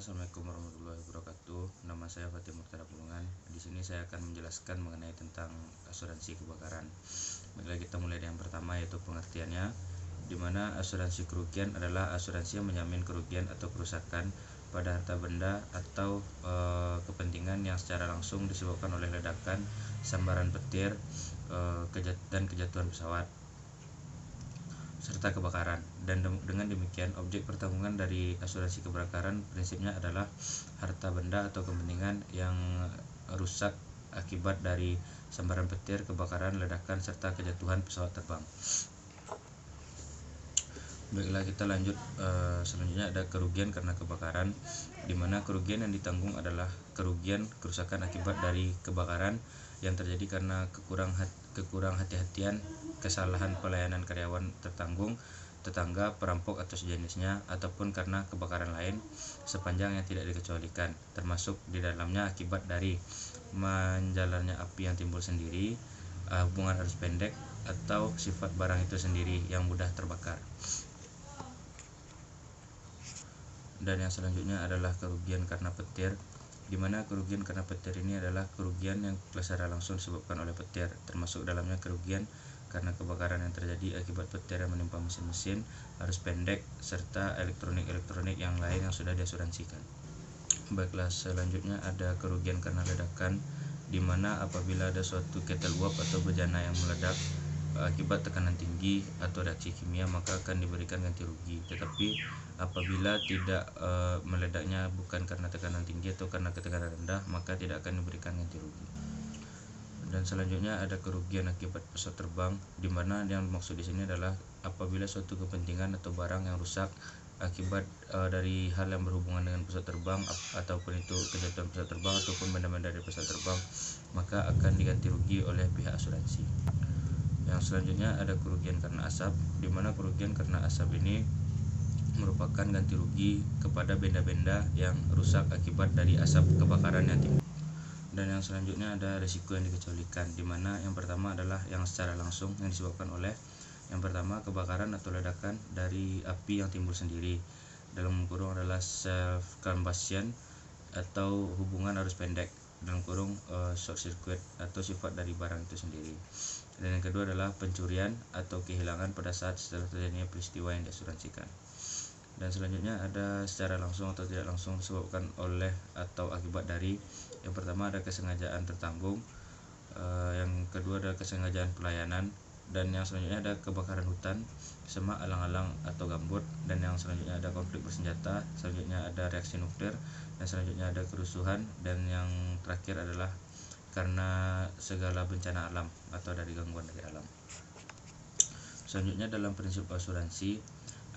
Assalamualaikum warahmatullahi wabarakatuh. Nama saya Fatih Murtada Pulungan. Di sini saya akan menjelaskan mengenai tentang asuransi kebakaran. Baiklah, kita mulai dengan yang pertama, yaitu pengertiannya, di mana asuransi kerugian adalah asuransi yang menjamin kerugian atau kerusakan pada harta benda atau kepentingan yang secara langsung disebabkan oleh ledakan, sambaran petir, dan kejatuhan pesawat serta kebakaran. Dan dengan demikian objek pertanggungan dari asuransi kebakaran prinsipnya adalah harta benda atau kepentingan yang rusak akibat dari sambaran petir, kebakaran, ledakan, serta kejatuhan pesawat terbang. Baiklah, kita lanjut. Selanjutnya ada kerugian karena kebakaran, di mana kerugian yang ditanggung adalah kerugian kerusakan akibat dari kebakaran yang terjadi karena kekurang hati-hatian, kesalahan pelayanan karyawan tertanggung, tetangga, perampok atau sejenisnya, ataupun karena kebakaran lain sepanjang yang tidak dikecualikan, termasuk di dalamnya akibat dari menjalarnya api yang timbul sendiri, hubungan arus pendek, atau sifat barang itu sendiri yang mudah terbakar. Dan yang selanjutnya adalah kerugian karena petir, di mana kerugian karena petir ini adalah kerugian yang secara langsung disebabkan oleh petir, termasuk dalamnya kerugian karena kebakaran yang terjadi akibat petir yang menimpa mesin-mesin, arus pendek, serta elektronik yang lain yang sudah diasuransikan. Baiklah, selanjutnya ada kerugian karena ledakan, di mana apabila ada suatu ketel uap atau bejana yang meledak akibat tekanan tinggi atau reaksi kimia, maka akan diberikan ganti rugi. Tetapi apabila tidak meledaknya bukan karena tekanan tinggi atau karena tekanan rendah, maka tidak akan diberikan ganti rugi. Dan selanjutnya ada kerugian akibat pesawat terbang, di mana yang dimaksud di sini adalah apabila suatu kepentingan atau barang yang rusak akibat dari hal yang berhubungan dengan pesawat terbang, ataupun itu kejatuhan pesawat terbang ataupun benda-benda dari pesawat terbang, maka akan diganti rugi oleh pihak asuransi. Yang selanjutnya ada kerugian karena asap, di mana kerugian karena asap ini merupakan ganti rugi kepada benda-benda yang rusak akibat dari asap kebakaran yang timbul. Dan yang selanjutnya ada risiko yang dikecualikan, di mana yang pertama adalah yang secara langsung yang disebabkan oleh yang pertama kebakaran atau ledakan dari api yang timbul sendiri, dalam kurung adalah self combustion atau hubungan arus pendek, dalam kurung short circuit atau sifat dari barang itu sendiri. Dan yang kedua adalah pencurian atau kehilangan pada saat setelah terjadinya peristiwa yang diasuransikan. Dan selanjutnya ada secara langsung atau tidak langsung disebabkan oleh atau akibat dari, yang pertama ada kesengajaan tertanggung, yang kedua ada kesengajaan pelayanan, dan yang selanjutnya ada kebakaran hutan, semak, alang-alang atau gambut, dan yang selanjutnya ada konflik bersenjata, selanjutnya ada reaksi nuklir, dan selanjutnya ada kerusuhan, dan yang terakhir adalah karena segala bencana alam atau dari gangguan dari alam. Selanjutnya dalam prinsip asuransi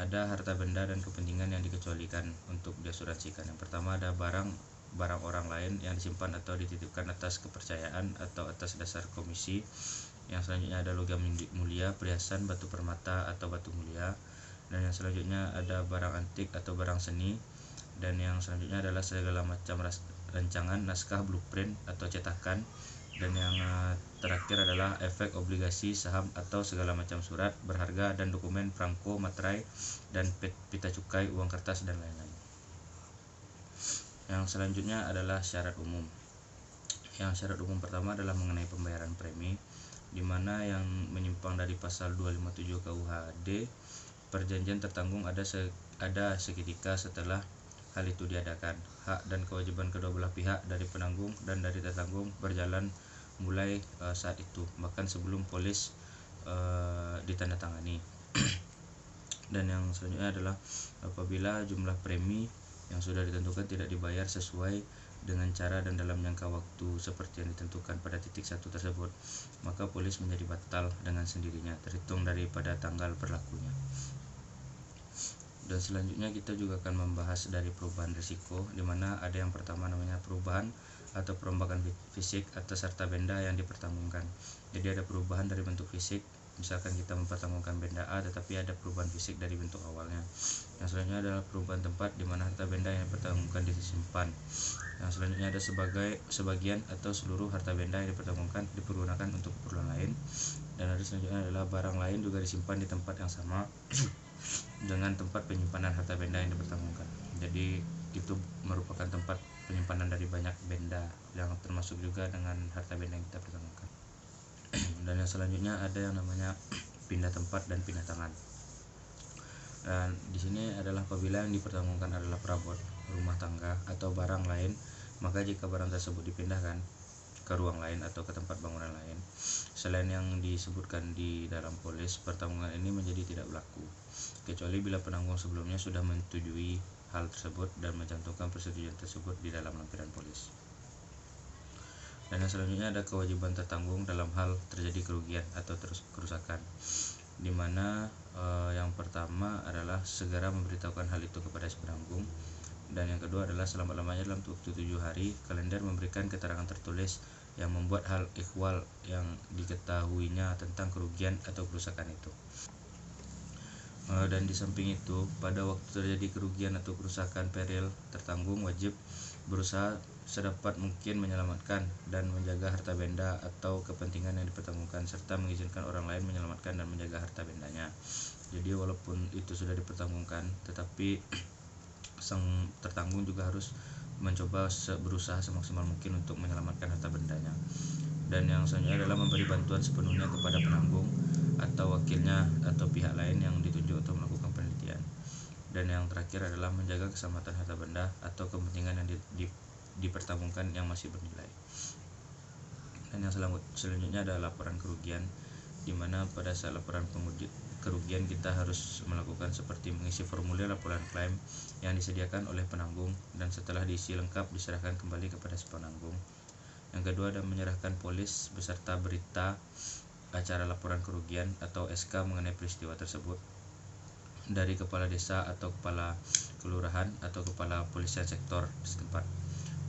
ada harta benda dan kepentingan yang dikecualikan untuk diasuransikan. Yang pertama ada barang orang lain yang disimpan atau dititipkan atas kepercayaan atau atas dasar komisi. Yang selanjutnya ada logam mulia, perhiasan, batu permata atau batu mulia. Dan yang selanjutnya ada barang antik atau barang seni. Dan yang selanjutnya adalah segala macam rancangan, naskah, blueprint atau cetakan. Dan yang terakhir adalah efek, obligasi, saham atau segala macam surat berharga dan dokumen franko, materai, dan pita cukai, uang kertas, dan lain-lain. Yang selanjutnya adalah syarat umum. Yang syarat umum pertama adalah mengenai pembayaran premi, di mana yang menyimpang dari pasal 257 KUHD, perjanjian tertanggung ada seketika setelah hal itu diadakan. Hak dan kewajiban kedua belah pihak dari penanggung dan dari tertanggung berjalan mulai saat itu, bahkan sebelum polis ditandatangani. Dan yang selanjutnya adalah apabila jumlah premi yang sudah ditentukan tidak dibayar sesuai dengan cara dan dalam jangka waktu seperti yang ditentukan pada titik 1 tersebut, maka polis menjadi batal dengan sendirinya terhitung daripada tanggal berlakunya. Dan selanjutnya kita juga akan membahas dari perubahan risiko, di mana ada yang pertama namanya perubahan atau perombakan fisik atas harta benda yang dipertanggungkan. Jadi ada perubahan dari bentuk fisik, misalkan kita mempertanggungkan benda A tetapi ada perubahan fisik dari bentuk awalnya. Yang selanjutnya adalah perubahan tempat, di mana harta benda yang dipertanggungkan disimpan. Yang selanjutnya ada sebagian atau seluruh harta benda yang dipertanggungkan dipergunakan untuk keperluan lain. Dan ada selanjutnya adalah barang lain juga disimpan di tempat yang sama dengan tempat penyimpanan harta benda yang dipertanggungkan. Jadi itu merupakan tempat penyimpanan dari banyak benda yang termasuk juga dengan harta benda yang kita pertemukan. Dan yang selanjutnya ada yang namanya pindah tempat dan pindah tangan. Dan di sini adalah apabila yang dipertemukan adalah perabot rumah tangga atau barang lain, maka jika barang tersebut dipindahkan ke ruang lain atau ke tempat bangunan lain selain yang disebutkan di dalam polis, pertanggungan ini menjadi tidak berlaku kecuali bila penanggung sebelumnya sudah menyetujui hal tersebut dan mencantumkan persetujuan tersebut di dalam lampiran polis. Dan yang selanjutnya ada kewajiban tertanggung dalam hal terjadi kerugian atau kerusakan, di mana yang pertama adalah segera memberitahukan hal itu kepada si penanggung, dan yang kedua adalah selama-lamanya dalam waktu 7 hari kalender memberikan keterangan tertulis yang membuat hal ikhwal yang diketahuinya tentang kerugian atau kerusakan itu. Dan di samping itu, pada waktu terjadi kerugian atau kerusakan peril, tertanggung wajib berusaha sedapat mungkin menyelamatkan dan menjaga harta benda atau kepentingan yang dipertemukan, serta mengizinkan orang lain menyelamatkan dan menjaga harta bendanya. Jadi walaupun itu sudah dipertanggungkan, tetapi sang tertanggung juga harus mencoba berusaha semaksimal mungkin untuk menyelamatkan harta bendanya. Dan yang selanjutnya adalah memberi bantuan sepenuhnya kepada penanggung atau wakilnya atau pihak lain yang ditunjuk untuk melakukan penelitian. Dan yang terakhir adalah menjaga keselamatan harta benda atau kepentingan yang dipertanggungkan yang masih bernilai. Dan yang selanjutnya adalah laporan kerugian, di mana pada saat laporan kerugian kita harus melakukan seperti mengisi formulir laporan klaim yang disediakan oleh penanggung, dan setelah diisi lengkap diserahkan kembali kepada si penanggung. Yang kedua adalah menyerahkan polis beserta berita acara laporan kerugian atau SK mengenai peristiwa tersebut dari kepala desa atau kepala kelurahan atau kepala polisian sektor setempat.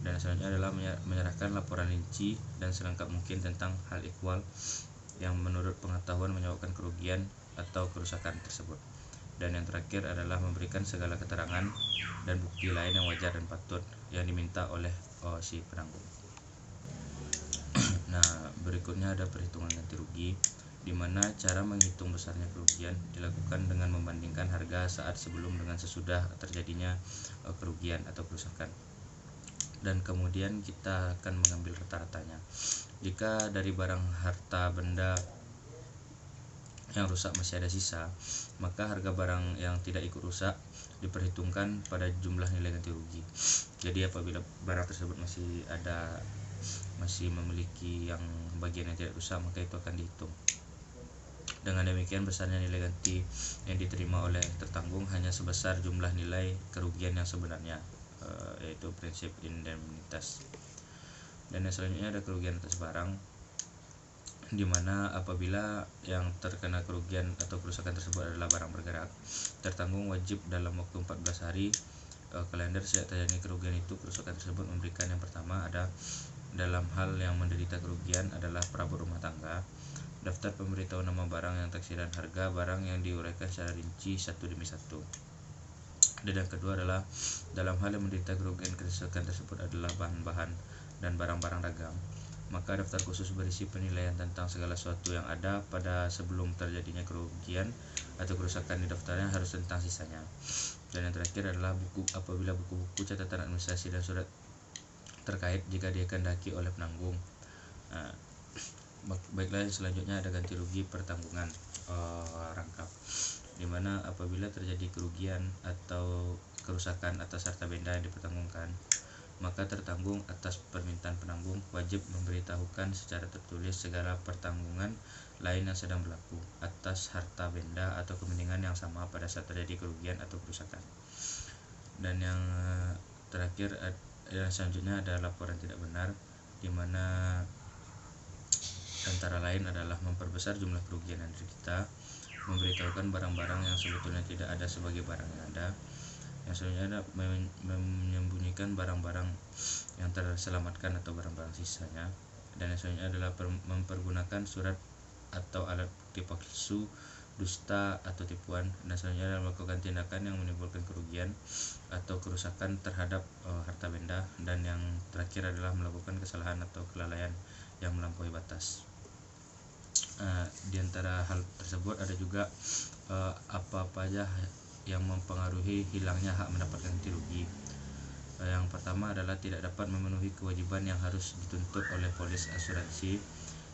Dan selanjutnya adalah menyerahkan laporan rinci dan selengkap mungkin tentang hal ikhwal yang menurut pengetahuan menyebabkan kerugian atau kerusakan tersebut. Dan yang terakhir adalah memberikan segala keterangan dan bukti lain yang wajar dan patut yang diminta oleh si penanggung. Nah, berikutnya ada perhitungan ganti rugi, di mana cara menghitung besarnya kerugian dilakukan dengan membandingkan harga saat sebelum dengan sesudah terjadinya kerugian atau kerusakan. Dan kemudian kita akan mengambil rata-ratanya. Jika dari barang harta benda yang rusak masih ada sisa, maka harga barang yang tidak ikut rusak diperhitungkan pada jumlah nilai ganti rugi. Jadi apabila barang tersebut masih memiliki yang bagian yang tidak rusak, maka itu akan dihitung. Dengan demikian, besarnya nilai ganti yang diterima oleh tertanggung hanya sebesar jumlah nilai kerugian yang sebenarnya, yaitu prinsip indemnitas. Dan yang selanjutnya ada kerugian atas barang, di mana apabila yang terkena kerugian atau kerusakan tersebut adalah barang bergerak, tertanggung wajib dalam waktu 14 hari kalender sejak terjadi kerugian itu kerusakan tersebut memberikan yang pertama ada dalam hal yang menderita kerugian adalah perabot rumah tangga, daftar pemberitahuan nama barang yang taksi dan harga barang yang diuraikan secara rinci satu demi satu. Dan yang kedua adalah dalam hal yang menderita kerugian kerusakan tersebut adalah bahan-bahan dan barang-barang dagang, maka daftar khusus berisi penilaian tentang segala sesuatu yang ada pada sebelum terjadinya kerugian atau kerusakan di daftarnya harus tentang sisanya. Dan yang terakhir adalah apabila buku-buku catatan administrasi dan surat terkait jika dikehendaki oleh penanggung. Baiklah, selanjutnya ada ganti rugi pertanggungan rangkap, di mana apabila terjadi kerugian atau kerusakan atas harta benda yang dipertanggungkan, maka tertanggung atas permintaan penanggung wajib memberitahukan secara tertulis segala pertanggungan lain yang sedang berlaku atas harta benda atau kepentingan yang sama pada saat terjadi kerugian atau kerusakan. Dan yang terakhir yang selanjutnya ada laporan tidak benar, di mana antara lain adalah memperbesar jumlah kerugian yang diderita, memberitahukan barang-barang yang sebetulnya tidak ada sebagai barang yang ada. Yang selanjutnya ada menyembunyikan barang-barang yang terselamatkan atau barang-barang sisanya. Dan yang selanjutnya adalah mempergunakan surat atau alat bukti palsu, dusta atau tipuan. Dan selanjutnya adalah melakukan tindakan yang menimbulkan kerugian atau kerusakan terhadap harta benda. Dan yang terakhir adalah melakukan kesalahan atau kelalaian yang melampaui batas. Di antara hal tersebut ada juga apa-apa aja yang mempengaruhi hilangnya hak mendapatkan ganti rugi. pertama adalah tidak dapat memenuhi kewajiban yang harus dituntut oleh polis asuransi,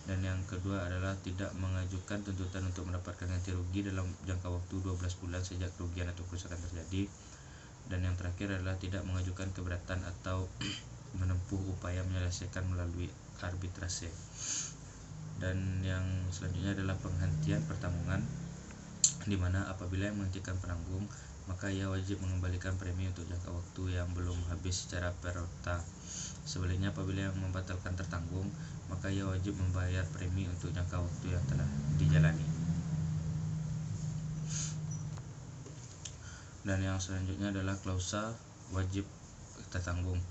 dan yang kedua adalah tidak mengajukan tuntutan untuk mendapatkan ganti rugi dalam jangka waktu 12 bulan sejak kerugian atau kerusakan terjadi, dan yang terakhir adalah tidak mengajukan keberatan atau menempuh upaya menyelesaikan melalui arbitrase. Dan yang selanjutnya adalah penghentian pertanggungan, di mana apabila yang menghentikan penanggung, maka ia wajib mengembalikan premi untuk jangka waktu yang belum habis secara perota. Sebaliknya, apabila yang membatalkan tertanggung, maka ia wajib membayar premi untuk jangka waktu yang telah dijalani. Dan yang selanjutnya adalah klausa wajib tertanggung,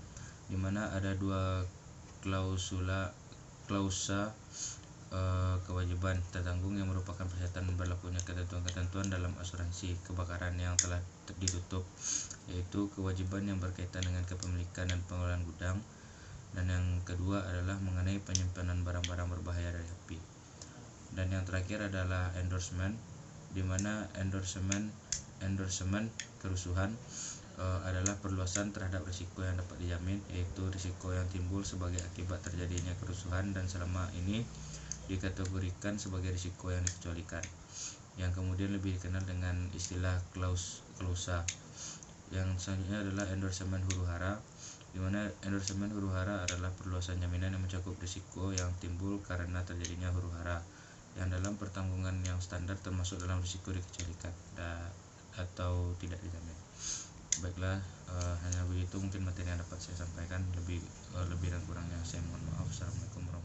di mana ada dua klausa kewajiban tertanggung yang merupakan persyaratan berlakunya ketentuan-ketentuan dalam asuransi kebakaran yang telah ditutup, yaitu kewajiban yang berkaitan dengan kepemilikan dan pengelolaan gudang, dan yang kedua adalah mengenai penyimpanan barang-barang berbahaya dari api. Dan yang terakhir adalah endorsement, di mana endorsement kerusuhan adalah perluasan terhadap risiko yang dapat dijamin, yaitu risiko yang timbul sebagai akibat terjadinya kerusuhan dan selama ini dikategorikan sebagai risiko yang dikecualikan, yang kemudian lebih dikenal dengan istilah klausa. Yang selanjutnya adalah endorsement huru-hara, di mana endorsement huru-hara adalah perluasan jaminan yang mencakup risiko yang timbul karena terjadinya huru-hara yang dalam pertanggungan yang standar termasuk dalam risiko dikecualikan atau tidak dijamin. Baiklah, hanya begitu mungkin materi yang dapat saya sampaikan. Lebih dan kurangnya saya mohon maaf. Assalamualaikum warahmatullahi wabarakatuh.